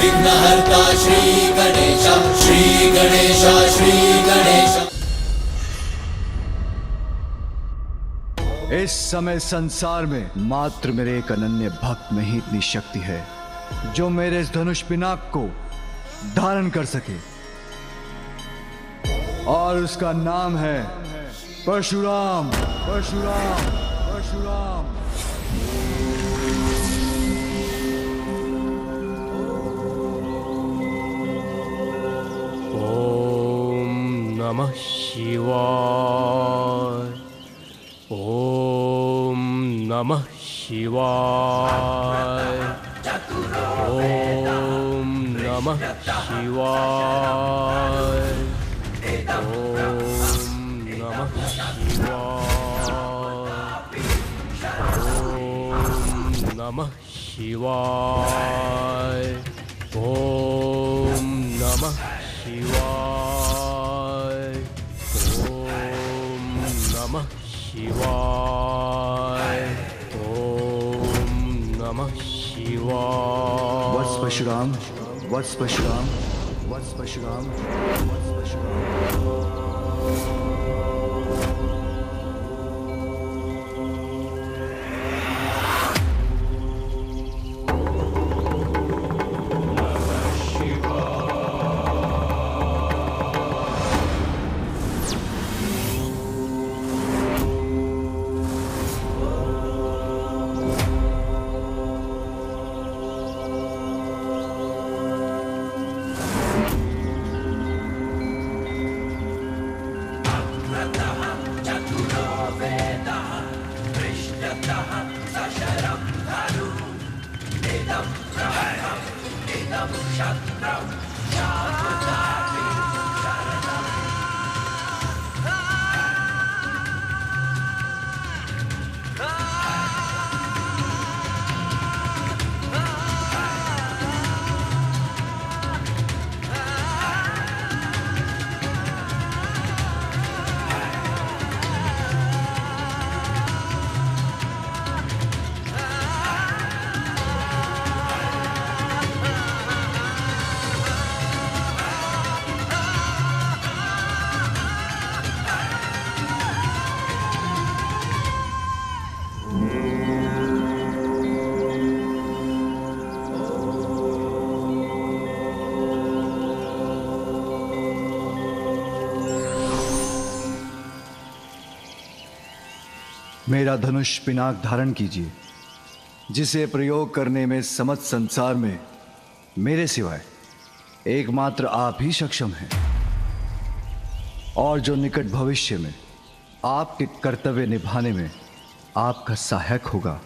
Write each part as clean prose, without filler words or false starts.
विघ्नहर्ता श्री गणेश, श्री गणेश, श्री गणेश। इस समय संसार में मात्र मेरे एक अनन्य भक्त में ही इतनी शक्ति है जो मेरे इस धनुष पिनाक को धारण कर सके, और उसका नाम है परशुराम। परशुराम, परशुराम। ओम नमः शिवाय। ओम नमः शिवाय। ओम नमः शिवाय। ओम नमः शिवाय। ओम नमः शिवाय। ओम नमः शिवाय। ओम नमः शिवाय। ओम नमः शिवाय। वत्स परशुराम, वत्स परशुराम, वत्स परशुराम, वत्स परशुराम। मेरा धनुष पिनाक धारण कीजिए, जिसे प्रयोग करने में समस्त संसार में मेरे सिवाय एकमात्र आप ही सक्षम हैं, और जो निकट भविष्य में आपके कर्तव्य निभाने में आपका सहायक होगा।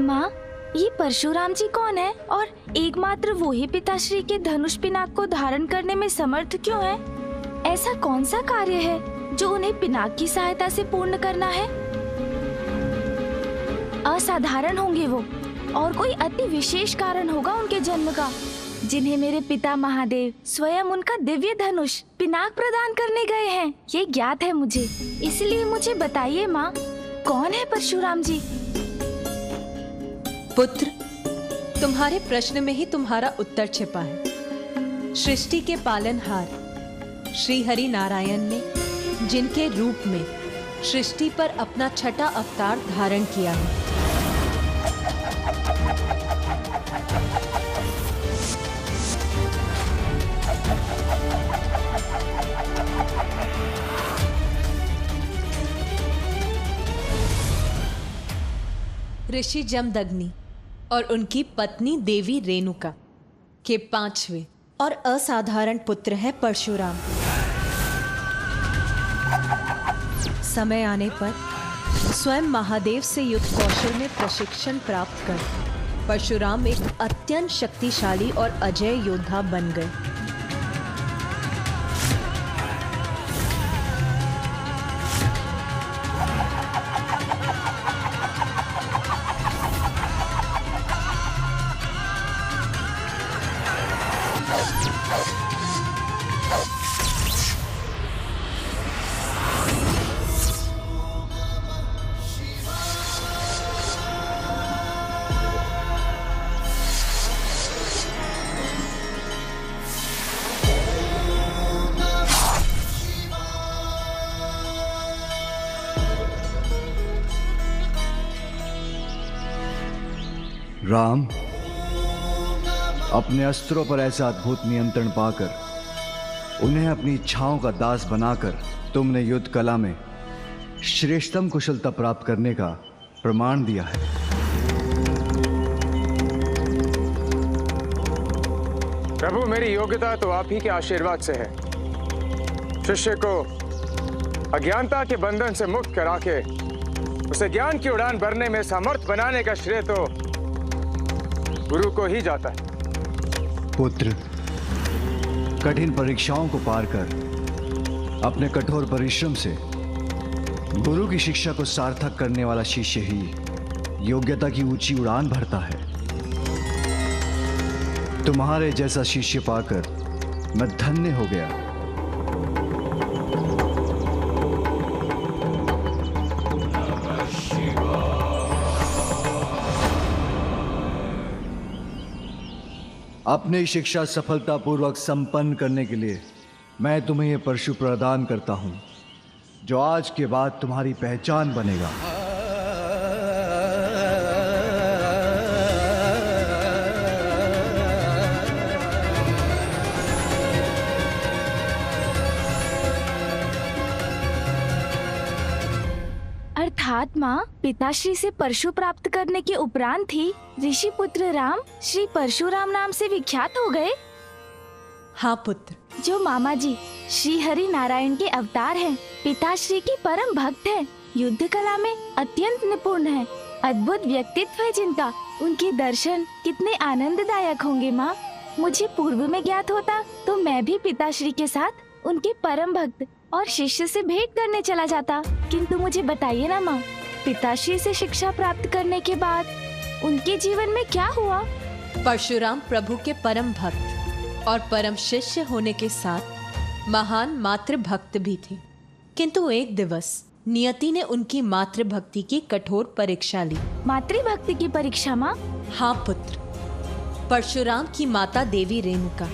माँ, ये परशुराम जी कौन है और एकमात्र वो ही पिताश्री के धनुष पिनाक को धारण करने में समर्थ क्यों है? ऐसा कौन सा कार्य है जो उन्हें पिनाक की सहायता से पूर्ण करना है? असाधारण होंगे वो, और कोई अति विशेष कारण होगा उनके जन्म का, जिन्हें मेरे पिता महादेव स्वयं उनका दिव्य धनुष पिनाक प्रदान करने गए हैं। ये ज्ञात है मुझे, इसलिए मुझे बताइए माँ, कौन है परशुराम जी? पुत्र, तुम्हारे प्रश्न में ही तुम्हारा उत्तर छिपा है। सृष्टि के पालनहार, श्री हरि नारायण ने जिनके रूप में सृष्टि पर अपना छठा अवतार धारण किया है। ऋषि जमदग्नि और उनकी पत्नी देवी रेणुका के 5वें और असाधारण पुत्र है परशुराम। समय आने पर स्वयं महादेव से युद्ध कौशल में प्रशिक्षण प्राप्त कर परशुराम एक अत्यंत शक्तिशाली और अजय योद्धा बन गए। राम, अपने अस्त्रों पर ऐसा अद्भुत नियंत्रण पाकर उन्हें अपनी इच्छाओं का दास बनाकर तुमने युद्ध कला में श्रेष्ठतम कुशलता प्राप्त करने का प्रमाण दिया है। प्रभु, मेरी योग्यता तो आप ही के आशीर्वाद से है। शिष्य को अज्ञानता के बंधन से मुक्त करा के उसे ज्ञान की उड़ान भरने में समर्थ बनाने का श्रेय तो गुरु को ही जाता है। पुत्र, कठिन परीक्षाओं को पार कर अपने कठोर परिश्रम से गुरु की शिक्षा को सार्थक करने वाला शिष्य ही योग्यता की ऊंची उड़ान भरता है। तुम्हारे जैसा शिष्य पाकर मैं धन्य हो गया। अपनी शिक्षा सफलतापूर्वक संपन्न करने के लिए मैं तुम्हें यह परशु प्रदान करता हूं, जो आज के बाद तुम्हारी पहचान बनेगा। अर्थात माँ, पिताश्री से परशु प्राप्त करने के उपरांत ही ऋषि पुत्र राम श्री परशुराम नाम से विख्यात हो गए। हाँ पुत्र, जो मामा जी श्री हरि नारायण के अवतार हैं, पिताश्री की परम भक्त हैं, युद्ध कला में अत्यंत निपुण हैं, अद्भुत व्यक्तित्व है जिनका, उनके दर्शन कितने आनंददायक होंगे माँ। मुझे पूर्व में ज्ञात होता तो मैं भी पिताश्री के साथ उनके परम भक्त और शिष्य से भेंट करने चला जाता। किंतु मुझे बताइए ना माँ, पिताश्री से शिक्षा प्राप्त करने के बाद उनके जीवन में क्या हुआ? परशुराम प्रभु के परम भक्त और परम शिष्य होने के साथ महान मातृ भक्त भी थे। किंतु एक दिवस नियति ने उनकी मातृ भक्ति की कठोर परीक्षा ली। मातृ भक्ति की परीक्षा माँ? हाँ पुत्र, परशुराम की माता देवी रेणुका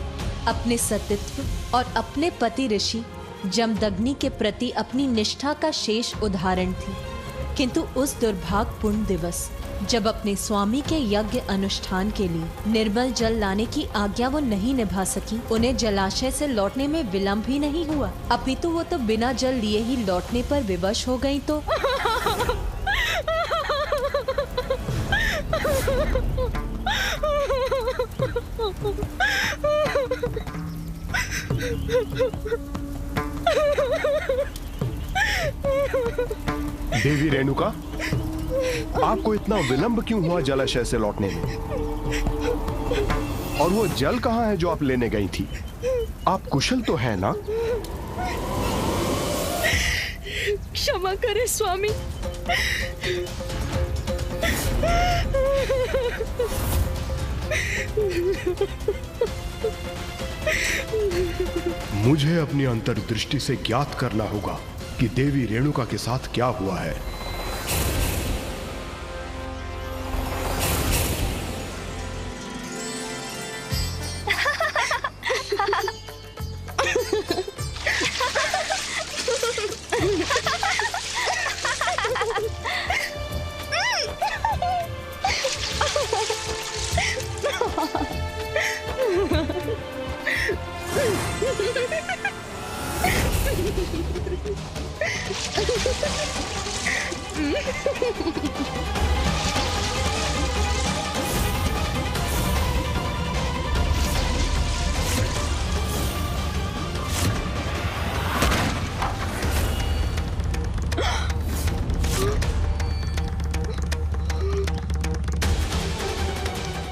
अपने सतीत्व और अपने पति ऋषि जमदग्नि के प्रति अपनी निष्ठा का शेष उदाहरण थी। किंतु उस दुर्भाग्यपूर्ण दिवस जब अपने स्वामी के यज्ञ अनुष्ठान के लिए निर्मल जल लाने की आज्ञा वो नहीं निभा सकी, उन्हें जलाशय से लौटने में विलंब ही नहीं हुआ, अपितु वो तो बिना जल लिए ही लौटने पर विवश हो गई। तो देवी रेणुका, आपको इतना विलंब क्यों हुआ जलाशय से लौटने में? और वो जल कहाँ है जो आप लेने गई थी? आप कुशल तो है ना? क्षमा करें स्वामी। मुझे अपनी अंतर्दृष्टि से ज्ञात करना होगा कि देवी रेणुका के साथ क्या हुआ है।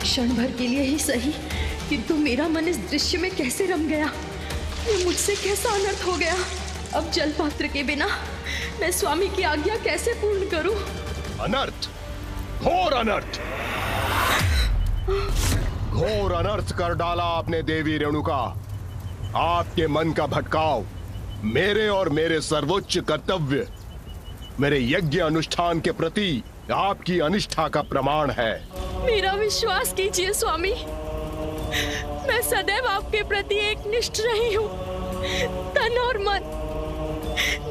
क्षण भर के लिए ही सही, किंतु मेरा मन इस दृश्य में कैसे रम गया। ये मुझसे कैसा अनर्थ हो गया। अब जल पात्र के बिना मैं स्वामी की आज्ञा कैसे पूर्ण करूं? अनर्थ, घोर अनर्थ, घोर अनर्थ कर डाला आपने देवी रेणुका। आपके मन का भटकाव मेरे और मेरे सर्वोच्च कर्तव्य, मेरे यज्ञ अनुष्ठान के प्रति आपकी अनिष्ठा का प्रमाण है। मेरा विश्वास कीजिए स्वामी, मैं सदैव आपके प्रति एक निष्ठ रही हूँ। तन और मन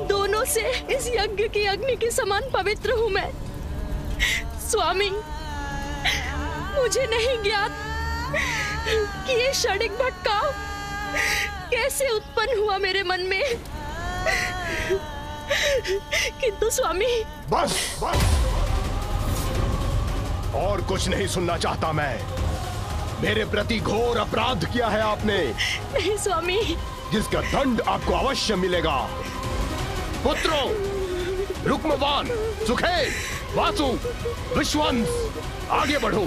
दोनों से इस यज्ञ की अग्नि के समान पवित्र हूँ मैं। स्वामी, मुझे नहीं ज्ञात कि ये क्षणिक भटकाव कैसे उत्पन्न हुआ मेरे मन में, किंतु स्वामी। बस बस, और कुछ नहीं सुनना चाहता मैं। मेरे प्रति घोर अपराध किया है आपने। नहीं स्वामी, जिसका दंड आपको अवश्य मिलेगा। पुत्रों, रुक्मवान, सुखेत, वासु, विश्वंस, आगे बढ़ो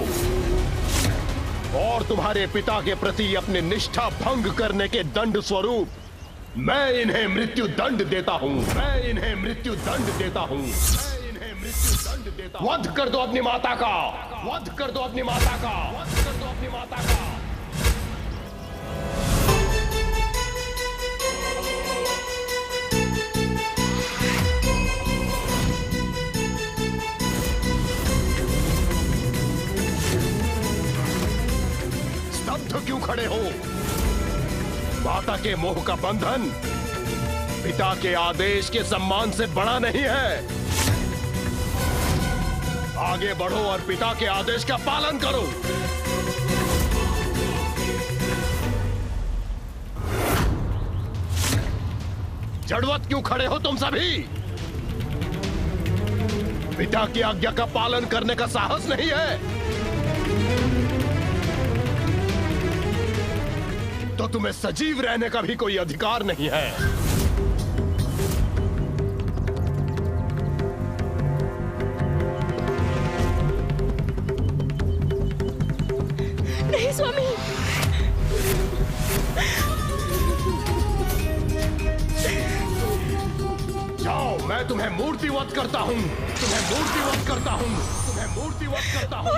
और तुम्हारे पिता के प्रति अपने निष्ठा भंग करने के दंड स्वरूप मैं इन्हें मृत्यु दंड देता हूं। मैं इन्हें मृत्यु दंड देता हूं। वध कर दो अपनी माता का, वध कर दो अपनी माता का, वध कर दो अपनी माता का। स्तब्ध क्यों खड़े हो? माता के मोह का बंधन पिता के आदेश के सम्मान से बड़ा नहीं है। आगे बढ़ो और पिता के आदेश का पालन करो। जड़वत क्यों खड़े हो तुम सभी? पिता की आज्ञा का पालन करने का साहस नहीं है तो तुम्हें सजीव रहने का भी कोई अधिकार नहीं है। नहीं स्वामी, जाओ, मैं तुम्हें मूर्तिवत करता हूं, तुम्हें मूर्तिवत करता हूं, तुम्हें मूर्तिवत करता हूं।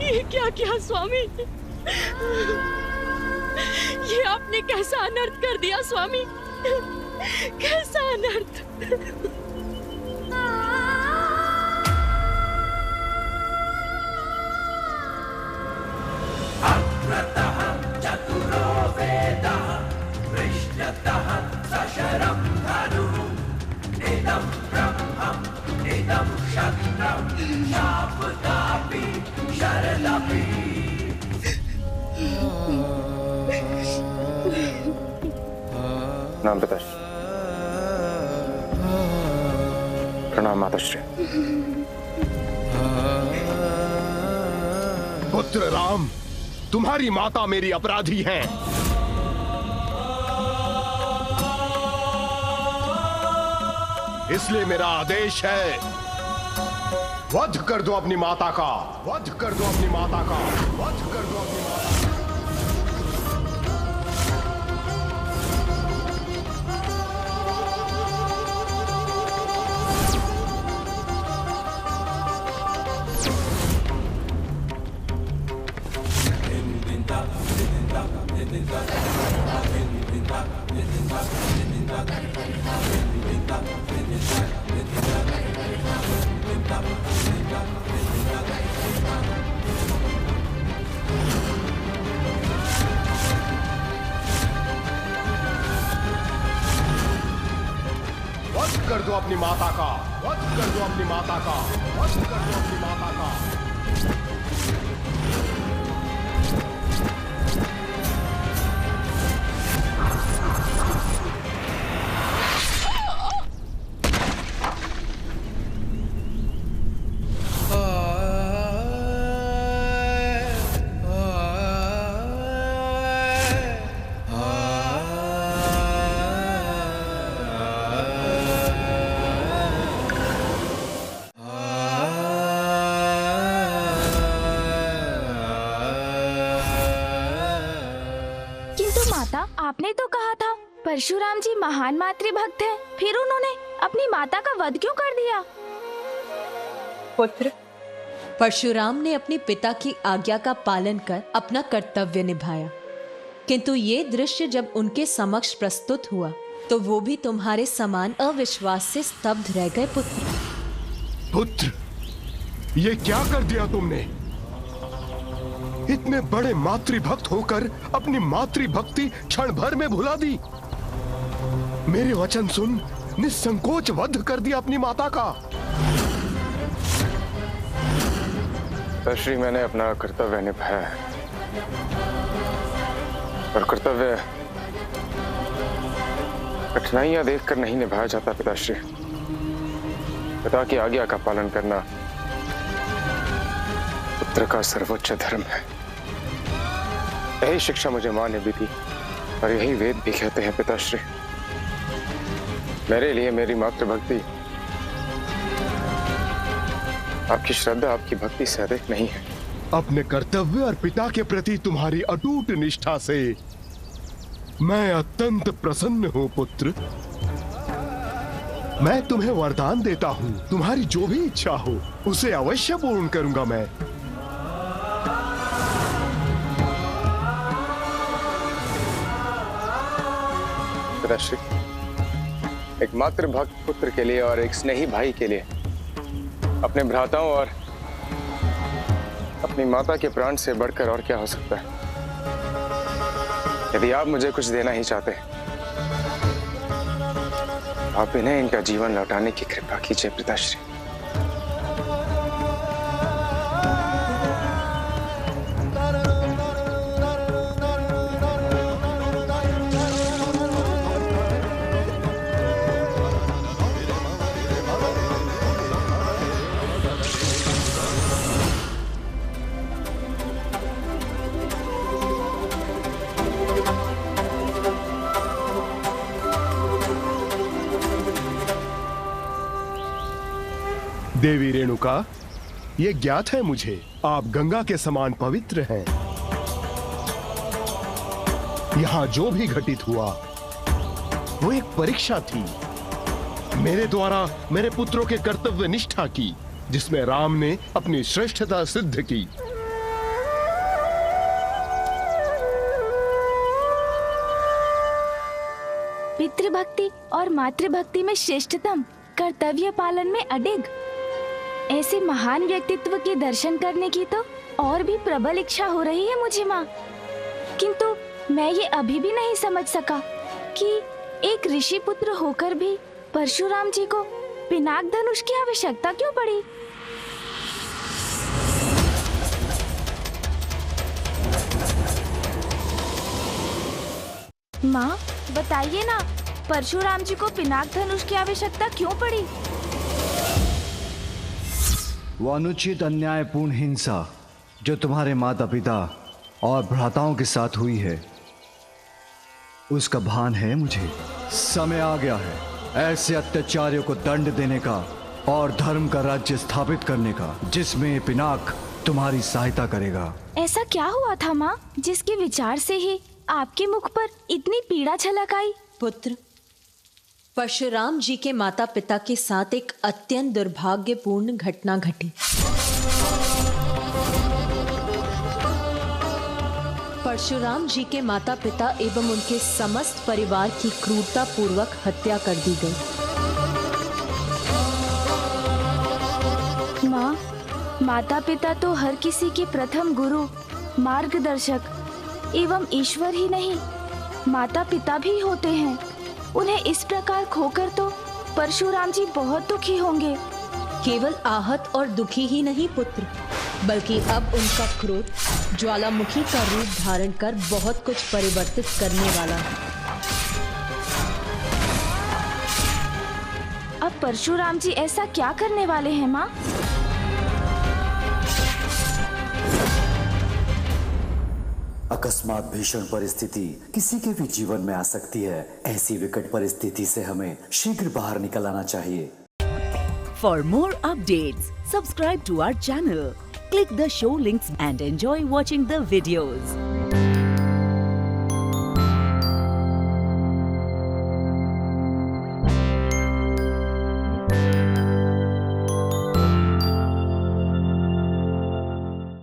ये क्या किया स्वामी? ये आपने कैसा अनर्थ कर दिया स्वामी, कैसा अनर्थ। अग्रतः चतुरो वेदः पृष्ठतः सशरं धनुः इदं ब्रह्मम् इदं क्षत्रं शापदापि शरदपि। प्रणाम पिताश्री। प्रणाम माताश्री। पुत्र राम, तुम्हारी माता मेरी अपराधी हैं। इसलिए मेरा आदेश है, वध कर दो अपनी माता का, वध कर दो अपनी माता का, वध कर दो अपनी माता का। वध कर दो अपनी माता का, वध कर दो अपनी माता का, वध कर दो अपनी माता का। आपने तो कहा था परशुराम जी महान मातृभक्त हैं, फिर उन्होंने अपनी माता का वध क्यों कर दिया? पुत्र, परशुराम ने अपने पिता की आज्ञा का पालन कर अपना कर्तव्य निभाया, किंतु ये दृश्य जब उनके समक्ष प्रस्तुत हुआ तो वो भी तुम्हारे समान अविश्वास से स्तब्ध रह गए। पुत्र, ये क्या कर दिया तुमने? इतने बड़े मातृभक्त होकर अपनी मातृभक्ति क्षण भर में भुला दी। मेरे वचन सुन निसंकोच वध कर दिया अपनी माता का। श्री, मैंने अपना कर्तव्य निभाया है, और कर्तव्य कठिनाइयां देखकर नहीं निभाया जाता पिताश्री। पिता की आज्ञा का पालन करना पुत्र का सर्वोच्च धर्म है। यही शिक्षा मुझे मां ने भी दी और यही वेद भी कहते हैं पिताश्री। मेरे लिए मेरी मातृभक्ति आपकी श्रद्धा, आपकी भक्ति से अधिक नहीं है। अपने कर्तव्य और पिता के प्रति तुम्हारी अटूट निष्ठा से मैं अत्यंत प्रसन्न हूं पुत्र। मैं तुम्हें वरदान देता हूं, तुम्हारी जो भी इच्छा हो उसे अवश्य पूर्ण करूंगा मैं। पिताश्री, एक मातृभक्त पुत्र के लिए और एक स्नेही भाई के लिए अपने भ्राताओं और अपनी माता के प्राण से बढ़कर और क्या हो सकता है? यदि आप मुझे कुछ देना ही चाहते हैं, आप इन्हें इनका जीवन लौटाने की कृपा कीजिए पिताश्री। देवी रेणुका, ये ज्ञात है मुझे, आप गंगा के समान पवित्र हैं। यहां जो भी घटित हुआ वो एक परीक्षा थी मेरे द्वारा मेरे पुत्रों के कर्तव्य निष्ठा की, जिसमें राम ने अपनी श्रेष्ठता सिद्ध की। पितृभक्ति और मातृभक्ति में श्रेष्ठतम, कर्तव्य पालन में अडिग, ऐसे महान व्यक्तित्व के दर्शन करने की तो और भी प्रबल इच्छा हो रही है मुझे माँ। किंतु मैं ये अभी भी नहीं समझ सका कि एक ऋषि पुत्र होकर भी परशुराम जी को पिनाक धनुष की आवश्यकता क्यों पड़ी। माँ बताइए ना, परशुराम जी को पिनाक धनुष की आवश्यकता क्यों पड़ी? वो अनुचित अन्यायपूर्ण हिंसा जो तुम्हारे माता पिता और भ्राताओं के साथ हुई है, उसका भान है मुझे। समय आ गया है ऐसे अत्याचारियों को दंड देने का और धर्म का राज्य स्थापित करने का, जिसमें पिनाक तुम्हारी सहायता करेगा। ऐसा क्या हुआ था माँ, जिसके विचार से ही आपके मुख पर इतनी पीड़ा झलक आई? पुत्र, परशुराम जी के माता पिता के साथ एक अत्यंत दुर्भाग्यपूर्ण घटना घटी। परशुराम जी के माता पिता एवं उनके समस्त परिवार की क्रूरता पूर्वक हत्या कर दी गई। माँ, माता पिता तो हर किसी के प्रथम गुरु, मार्गदर्शक एवं ईश्वर ही नहीं, माता पिता भी होते हैं। उन्हें इस प्रकार खोकर तो परशुराम जी बहुत दुखी होंगे। केवल आहत और दुखी ही नहीं पुत्र, बल्कि अब उनका क्रोध ज्वालामुखी का रूप धारण कर बहुत कुछ परिवर्तित करने वाला है। अब परशुराम जी ऐसा क्या करने वाले हैं माँ? अकस्मात भीषण परिस्थिति किसी के भी जीवन में आ सकती है। ऐसी विकट परिस्थिति से हमें शीघ्र बाहर निकल आना चाहिए। For more updates, subscribe to our channel, click the show links and enjoy watching the videos.